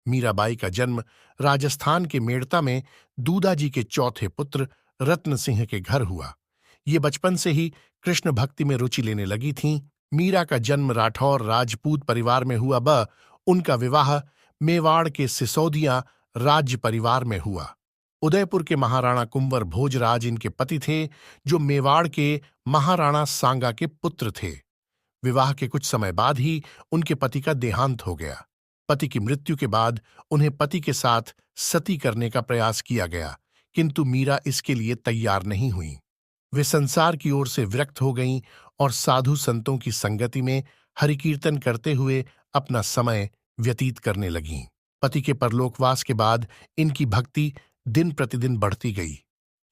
मीराबाई का जन्म राजस्थान के मेड़ता में दूदाजी के चौथे पुत्र रत्न सिंह के घर हुआ। ये बचपन से ही कृष्ण भक्ति में रुचि लेने लगी थीं। मीरा का जन्म राठौर राजपूत परिवार में हुआ। उनका विवाह मेवाड़ के सिसोदिया राज्य परिवार में हुआ। उदयपुर के महाराणा कुंवर भोजराज इनके पति थे, जो मेवाड़ के महाराणा सांगा के पुत्र थे। विवाह के कुछ समय बाद ही उनके पति का देहांत हो गया। पति की मृत्यु के बाद उन्हें पति के साथ सती करने का प्रयास किया गया, किंतु मीरा इसके लिए तैयार नहीं हुई। वे संसार की ओर से विरक्त हो गईं और साधु संतों की संगति में हरिकीर्तन करते हुए अपना समय व्यतीत करने लगीं। पति के परलोकवास के बाद इनकी भक्ति दिन प्रतिदिन बढ़ती गई।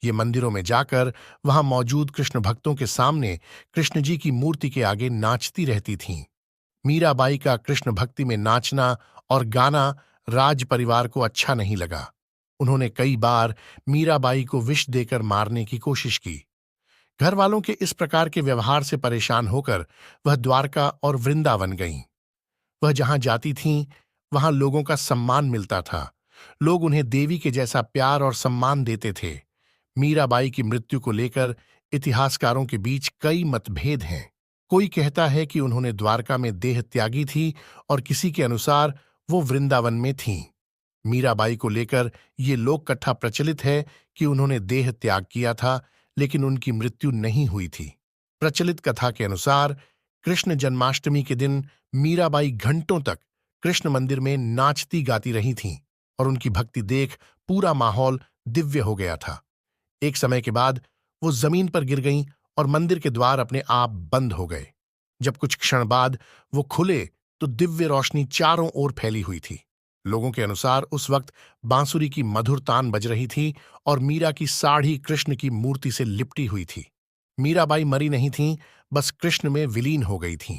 ये मंदिरों में जाकर वहां मौजूद कृष्ण भक्तों के सामने कृष्ण जी की मूर्ति के आगे नाचती रहती थीं। मीराबाई का कृष्ण भक्ति में नाचना और गाना राज परिवार को अच्छा नहीं लगा। उन्होंने कई बार मीराबाई को विष देकर मारने की कोशिश की। घर वालों के इस प्रकार के व्यवहार से परेशान होकर वह द्वारका और वृंदावन गईं। वह जहां जाती थीं, वहां लोगों का सम्मान मिलता था। लोग उन्हें देवी के जैसा प्यार और सम्मान देते थे। मीराबाई की मृत्यु को लेकर इतिहासकारों के बीच कई मतभेद हैं। कोई कहता है कि उन्होंने द्वारका में देह त्यागी थी और किसी के अनुसार वो वृंदावन में थीं। मीराबाई को लेकर ये लोक कथा प्रचलित है कि उन्होंने देह त्याग किया था, लेकिन उनकी मृत्यु नहीं हुई थी। प्रचलित कथा के अनुसार कृष्ण जन्माष्टमी के दिन मीराबाई घंटों तक कृष्ण मंदिर में नाचती गाती रही थीं और उनकी भक्ति देख पूरा माहौल दिव्य हो गया था। एक समय के बाद वो जमीन पर गिर गईं और मंदिर के द्वार अपने आप बंद हो गए। जब कुछ क्षण बाद वो खुले तो दिव्य रोशनी चारों ओर फैली हुई थी। लोगों के अनुसार उस वक्त बांसुरी की मधुर तान बज रही थी और मीरा की साड़ी कृष्ण की मूर्ति से लिपटी हुई थी। मीराबाई मरी नहीं थीं, बस कृष्ण में विलीन हो गई थीं।